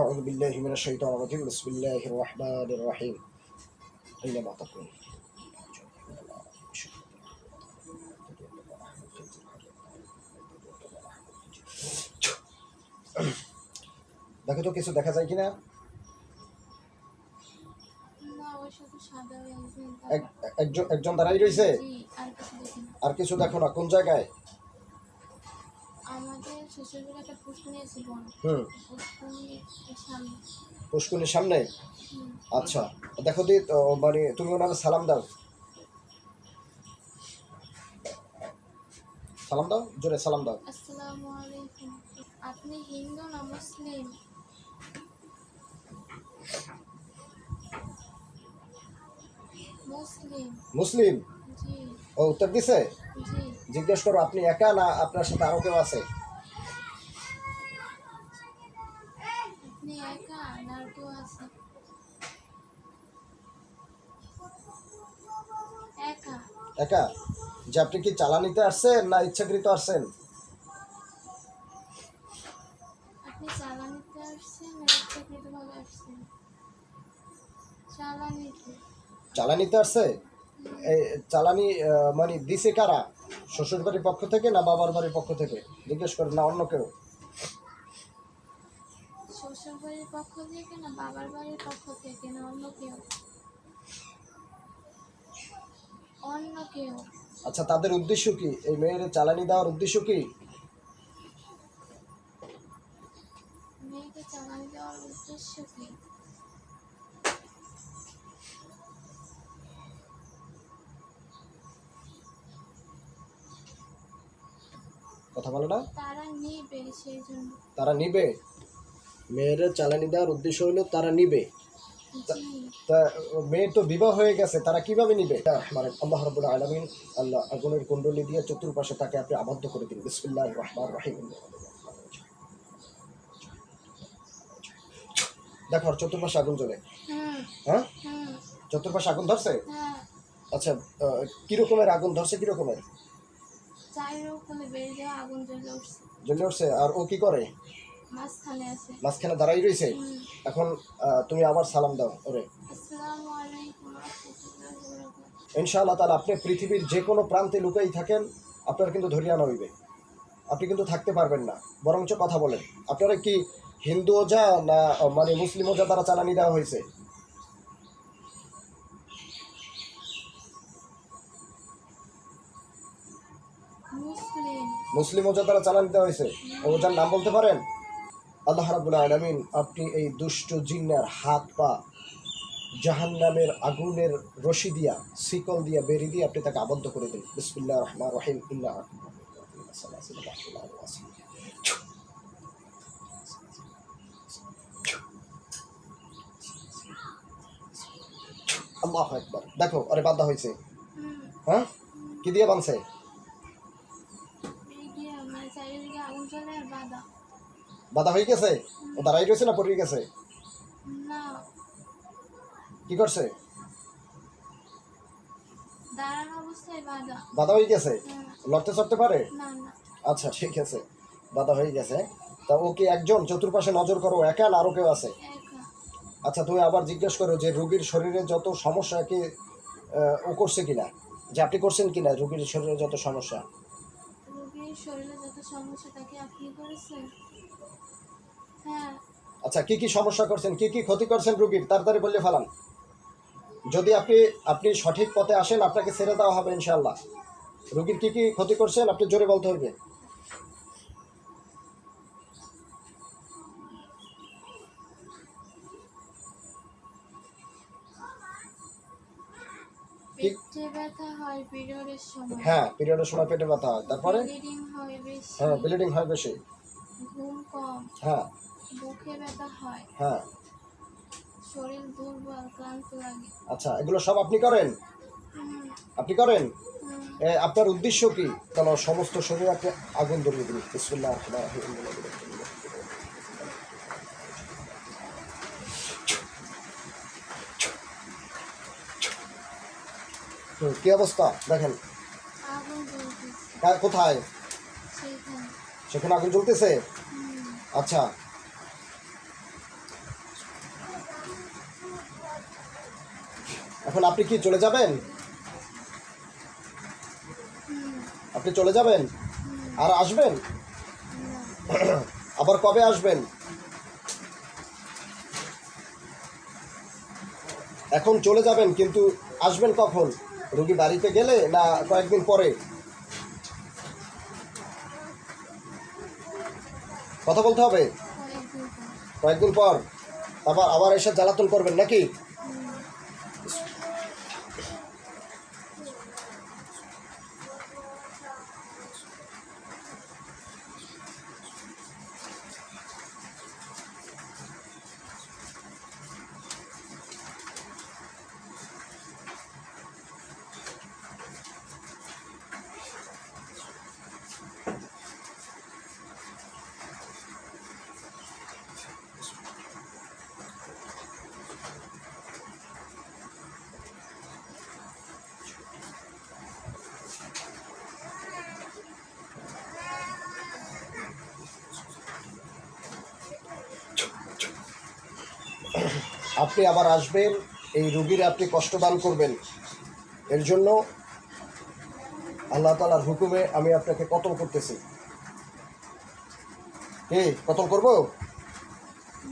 أعوذ بالله من الشيطان الرجيم بسم الله الرحمن الرحيم أينما تكون দেখো তো কিছু দেখা যায় কিনা। একজন দাঁড়াই রয়েছে, আর কিছু দেখো না। কোন জায়গায়? আমাদের শ্বশুরবাড়ির একটা পুষ্করিণী আছে বড়। পুষ্করিণীর সামনে। আচ্ছা দেখো দি, মানে তুমি ওনার সালাম দাও, সালাম দাও, জোরে সালাম দাও। আসসালামু আলাইকুম। আপনি হিন্দু না মুসলিম? মুসলিম। মুসলিম? জি। ও উত্তর দিছে। জি। জিজ্ঞেস করো আপনি একা না আপনার সাথে আরো কেউ আছে? আপনি একা না আর কেউ আছে? একা। একা? যে আপনি কি চালানিতে আসছেন না ইচ্ছাকৃত আসছেন? আপনি চালানিতে আসছেন না ইচ্ছাকৃতভাবে আসছেন? চালানিতে। চালানিতে আসছে? এই চালানি মানে দিছে কারা? শ্বশুর বাড়ির পক্ষ থেকে না বাবার বাড়ির পক্ষ থেকে? জিজ্ঞেস করেন, না অন্য কেউ? শ্বশুর বাড়ির পক্ষ থেকে না বাবার বাড়ির পক্ষ থেকে না অন্য কেউ? অন্য কেউ। আচ্ছা তাদের উদ্দেশ্য কি? এই মেয়ের চালানি দেওয়ার উদ্দেশ্য কি? মেয়েকে চালানি দেওয়ার উদ্দেশ্য কি? কথা বলে না। তারা নিবে, সেই জন্য। তারা নিবে? মেয়ের চালানি দেওয়ার উদ্দেশ্য হলো তারা নিবে। তা মেয়ের তো বিবাহ হয়ে গেছে, তারা কিভাবে নিবে? মানে আল্লাহ রাব্বুল আলামিন আল্লাহ আগুনের কুণ্ডলী দিয়ে চতুর্পাশে তাকে আপনি আবদ্ধ করে দিন। বিসমিল্লাহির রহমানির রহিম। দেখো আর চতুর্পাশে আগুন জ্বলে। হ্যাঁ, চতুর্পাশে আগুন ধরছে। আচ্ছা কিরকমের আগুন ধরছে? কিরকমের? জ্বলে উঠছে। আর ও কি করে? মাঝখানে দাঁড়াই রয়েছে। এখন তুমি আবার সালাম দাও ওরে। ইনশাআল্লাহ তাআলা আপনি পৃথিবীর যে কোনো প্রান্তে লুকাই থাকেন, আপনার কিন্তু ধরিয়া আনা হইবে। আপনি কিন্তু থাকতে পারবেন না। বরঞ্চ কথা বলেন, আপনারা কি হিন্দু ওজা না মানে মুসলিম ওজা দ্বারা চালানি দেওয়া হয়েছে? মুসলিম ওজা দ্বারা চালানি দেওয়া হয়েছে। ওজার নাম বলতে পারেন? আল্লাহ রাব্বুল আলামিন আপনি এই দুষ্ট জিন্নার হাত পা জাহান্নামের আগুনের রশি দিয়া, শিকল দিয়া, বেরি দিয়ে আপনি তাকে আবদ্ধ করে দিন। বিসমিল্লাহির রহমানির রহিম। আল্লাহু আকবার। দেখো আরে বাধা হয়েছে। হ্যাঁ, কি দিয়ে বানছে? বাধা হয়ে গেছে। ও দাঁড়াই রয়েছে না পড়ে গেছে? কি করছে? বাধা হয়ে গেছে। লড়তে চড়তে পারে? আচ্ছা ঠিক আছে, বাধা হয়ে গেছে। তা ও কি একজন? চতুর্পাশে নজর করো, একা না আরো কেউ আছে? আচ্ছা তুমি আবার জিজ্ঞেস করো যে রোগীর শরীরে যত সমস্যা কি ও করছে কিনা, যে আপনি করছেন কিনা রোগীর শরীরে যত সমস্যা। আচ্ছা কি কি সমস্যা করছেন, কি কি ক্ষতি করছেন রোগীর, তাড়াতাড়ি বললে ফেলান। যদি আপনি সঠিক পথে আসেন আপনাকে ছেড়ে দেওয়া হবে ইনশাআল্লাহ। রোগীর কি কি ক্ষতি করছেন আপনি জোরে বলতে হবে। হ্যাঁ পিরিয়ডের সময় পেটে ব্যথা হয়, তারপরে হ্যাঁ ব্লিডিং হয় বেশি, ঘুম কম, হ্যাঁ বুকে ব্যথা হয়, হ্যাঁ শরীর দুর্বল, ক্লান্ত লাগে। আচ্ছা এগুলো সব আপনি করেন? আপনি করেন? আপনার উদ্দেশ্য কি? কেন সমস্ত শরীরে আপনি আগুন ধরিয়ে দিন। বিসমিল্লাহির রহমানির রহিম। কি অবস্থা দেখেন। কোথায়? সেখানে আগুন জ্বলতেছে। আচ্ছা এখন আপনি কি চলে যাবেন? হুম। আপনি চলে যাবেন আর আসবেন? না। আবার কবে আসবেন? এখন চলে যাবেন কিন্তু আসবেন কখন? রুগী বাড়িতে গেলে না কয়েকদিন পরে? কথা বলতে হবে। কয়েকদিন পর। কয়েকদিন পর আবার এসে জ্বালাতন করবেন নাকি? হুম। আপনি আবার আসবেন, এই রুগীর আপনি কষ্ট দান করবেন, এর জন্য আল্লাহ তাআলার হুকুমে আমি আপনাকে কতল করতেছি। কি কতল করব?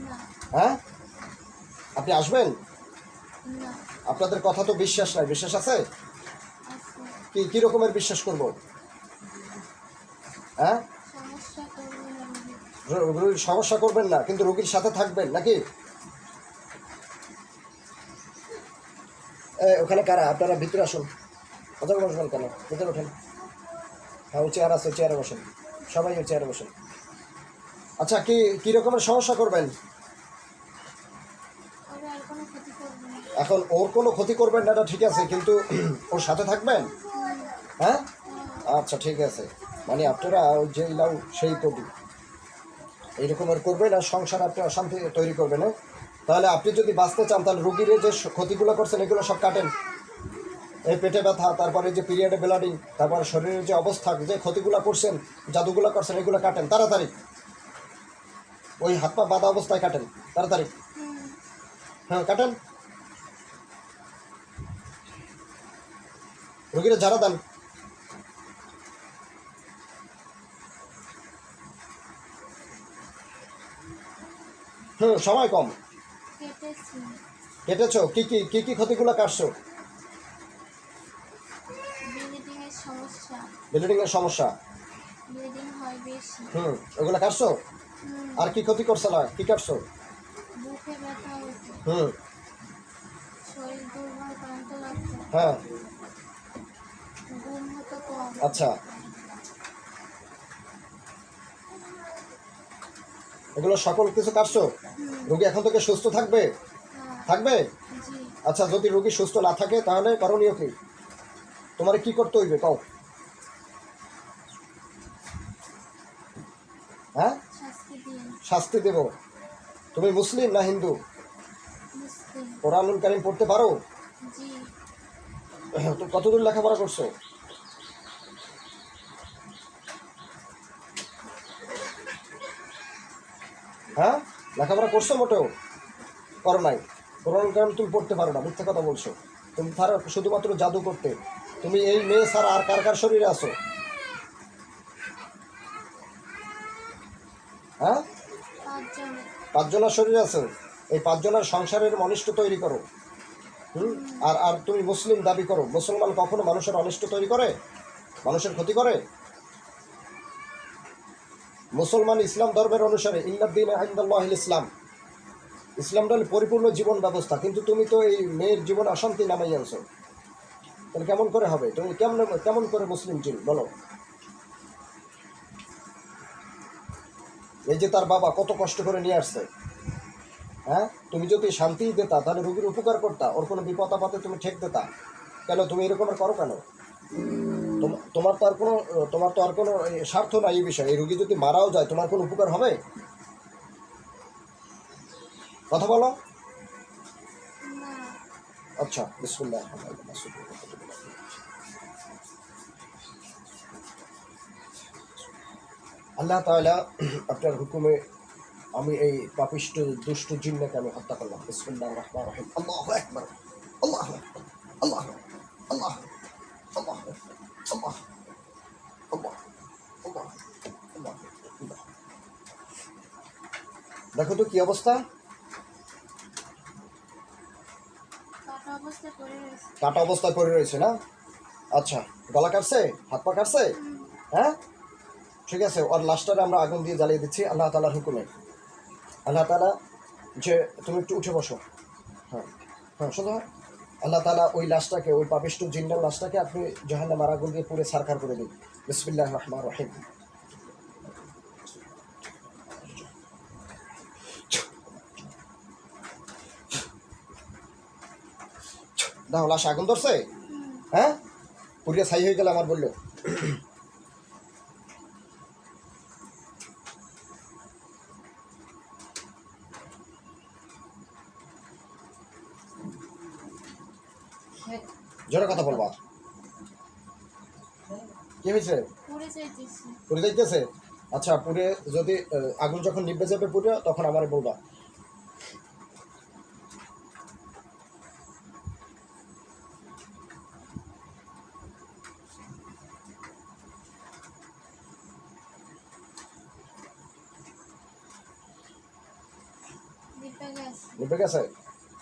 না। হ্যাঁ, আপনি আসবেন? না। আপনাদের কথা তো বিশ্বাস নাই, বিশ্বাস আছে? আছে। কি রকমের বিশ্বাস করব? হ্যাঁ, সমস্যা করবে না রোগী। রোগীর সমস্যা করবেন না কিন্তু রোগীর সাথে থাকবেন নাকি? ওখানে কারা? আপনারা ভিতরে আসুন। কোথায় বসবেন কেন? ভিতরে ওঠেন। হ্যাঁ, ওই চেয়ার আছে, ওই চেয়ারে বসেন। সবাই ওই চেয়ারে বসেন। আচ্ছা, কি রকমের সমস্যা করবেন? ওরা আর কোনো ক্ষতি করবে না। এখন ওর কোনো ক্ষতি করবেন না, এটা ঠিক আছে, কিন্তু ওর সাথে থাকবেন? হ্যাঁ, আচ্ছা ঠিক আছে। মানে আপনারা ওই যে লাউ সেই কবি এইরকমের করবেন আর সংসার আপনি অশান্তি তৈরি করবেন। হ্যাঁ, তাহলে আপনি যদি বাঁচতে চান তাহলে রুগীর যে ক্ষতিগুলো করছেন এগুলো সব কাটেন। এই পেটে ব্যথা, তারপরে যে পিরিয়ডে ব্লিডিং, তারপর শরীরের যে অবস্থা, যে ক্ষতিগুলো করছেন, জাদুগুলো করছেন, এগুলো কাটেন তাড়াতাড়ি। ওই হাত পা বাঁধা অবস্থায় কাটেন তাড়াতাড়ি। হুম। হ্যাঁ, কাটেন। রুগীরা ঝাড়া দেন। সময় কম। কেটেছি। কেটেছো? কি ক্ষতিগুলো কাটছো? ব্লিডিং এর সমস্যা। ব্লিডিং এর সমস্যা। ব্লিডিং হয় বেশি। ওগুলো কাটছো? হুম। আর কি ক্ষতি করছো না কি কাটছো? বুকে ব্যথা হতো। হুম। শরীর দুর্বল ক্লান্ত লাগতো। হ্যাঁ। ঘুম হতো কম। আচ্ছা, এগুলো সকল কিছু কাটছো? হুম। রোগী এখন থেকে সুস্থ থাকবে? হ্যাঁ। থাকবে? জি। আচ্ছা, যদি রোগী সুস্থ না থাকে তাহলে করণীয় কি? তোমার কি করতে হইবে কও? হ্যাঁ, শাস্তি দিন। শাস্তি দেব। তুমি মুসলিম না হিন্দু? মুসলিম। কোরআনুল কারীম পড়তে পারো? জি। তো কতদূর লেখাপড়া করছো? হ্যাঁ, লেখাপড়া করছো মোটেও? করো নাই। কোরআনুল কারীম তুমি পড়তে পারো না, মিথ্যা কথা বলছো। তুমি পারো শুধুমাত্র জাদু করতে। তুমি এই মেয়ে ছাড়া আর কার কার শরীরে আছো? হ্যাঁ, 5 জনে। 5 জনের শরীরে আছে। এই 5 জনের সংসারের অনিষ্ট তৈরি করো। আর তুমি মুসলিম দাবি করো। মুসলমান কখনো মানুষের অনিষ্ট তৈরি করে? মানুষের ক্ষতি করে? মুসলমান ইসলাম ধর্মের অনুসারে ইন্নাদ্দীন ইনদাল্লাহিল ইসলাম। ইসলামটা হলো পরিপূর্ণ জীবন ব্যবস্থা, কিন্তু তুমি তো এই মেয়ের জীবন অশান্তি নামাই আনছো। তাহলে কেমন করে হবে? তুমি কেমন করে মুসলিম চিন বলো? এই যে তার বাবা কত কষ্ট করে নিয়ে আসছে। হ্যাঁ, তুমি যদি শান্তি দিতা তাহলে রোগীর উপকার করতা, ওর কোনো বিপদ আপদে তুমি ঠেক দিতা। কেন তুমি এরকম করো কেন? তোমার তো আর কোনো স্বার্থ নাই এই বিষয়ে। এই রুগী যদি মারাও যায় তোমার কোনো উপকার হবে? কথা বলো। না। আচ্ছা, বিসমিল্লাহ। আল্লাহ তাআলা আপনার হুকুমে আমি এই পাপিষ্ট দুষ্ট জিন্নাকে আমি হত্যা করলাম। বিসমিল্লাহির রহমানির রহিম। আল্লাহু আকবার। আল্লাহ আল্লাহ আল্লাহ আল্লাহ আল্লাহ আল্লাহ আল্লাহ আল্লাহ আল্লাহ। দেখো তো কি অবস্থা, কাটা অবস্থায় পড়ে রয়েছে। কাটা অবস্থায় পড়ে রয়েছে না? আচ্ছা, গলা কাটছে, হাত পা কাটছে? হ্যাঁ, ঠিক আছে, ওর লাশটারে আমরা আগুন দিয়ে জ্বালিয়ে দিচ্ছি আল্লাহ তাআলার হুকুমে। আল্লাহ তাআলা যে, তুমি একটু উঠে বসো। হ্যাঁ হ্যাঁ, শোনো, আল্লাহ তাআলা ওই লাশটাকে, ওই পাপিষ্ঠ জিন্নার লাশটাকে আপনি জাহান্নামের আগুন দিয়ে পুড়ে ছারখার করে দিন। বিসমিল্লাহির রহমানির রহিম। দাও, লাশ আগুন ধরছে? হ্যাঁ, পুড়িয়ে ছাই হয়ে গেলে আমার বললো। জোরে কথা বলবা। কি হয়েছে? পুড়ে যাইতেছে। পুড়ে যাইতেছে? আচ্ছা, পুড়ে যদি আগুন যখন নিভে যাবে পুড়ে, তখন আমারে বলবা। নিভে গেছে। নিভে গেছে?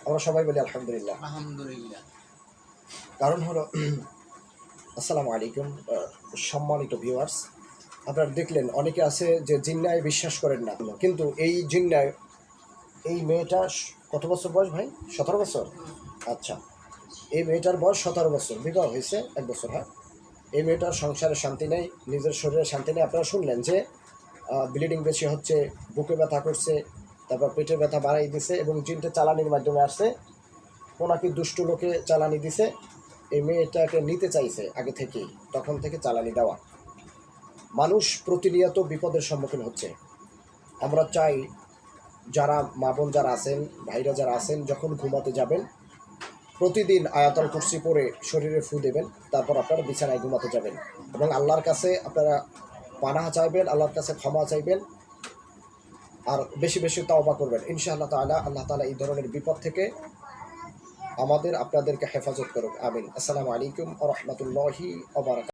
আমরা সবাই বলি আলহামদুলিল্লাহ। আলহামদুলিল্লাহ। কারণ হলো, আসসালামু আলাইকুম সম্মানিত ভিউয়ার্স, আপনারা দেখলেন অনেকে আছে যে জিন্নায় বিশ্বাস করেন না, কিন্তু এই জিন্নায়, এই মেয়েটা কত বছর বয়স ভাই? 17 বছর? আচ্ছা, এই মেয়েটার বয়স 17 বছর, বিবাহ হয়েছে 1 বছর। হ্যাঁ, এই মেয়েটার সংসারে শান্তি নেই, নিজের শরীরে শান্তি নেই। আপনারা শুনলেন যে ব্লিডিং বেশি হচ্ছে, বুকে ব্যথা করছে, তারপর পেটে ব্যথা বাড়াই দিছে, এবং জিনটা চালানির মাধ্যমে আসছে। ওনাকে দুষ্ট লোকে চালানি দিছে, এই মেয়েটাকে নিতে চাইছে আগে থেকেই, তখন থেকে চালানি দেওয়া। মানুষ প্রতিনিয়ত বিপদের সম্মুখীন হচ্ছে। আমরা চাই যারা মা বোন যারা আছেন, ভাইরা যারা আছেন, যখন ঘুমাতে যাবেন প্রতিদিন আয়াতুল কুরসি পড়ে শরীরে ফু দেবেন, তারপর আপনারা বিছানায় ঘুমাতে যাবেন, এবং আল্লাহর কাছে আপনারা পানাহ চাইবেন, আল্লাহর কাছে ক্ষমা চাইবেন, আর বেশি বেশি তাওবা করবেন। ইনশাআল্লাহ তাআলা, আল্লাহ তাআলা এই ধরনের বিপদ থেকে আমাদের আপনাদেরকে হেফাজত করুক। আমিন। আসসালামু আলাইকুম ওয়া রাহমাতুল্লাহি ওয়া বারাকাতুহু।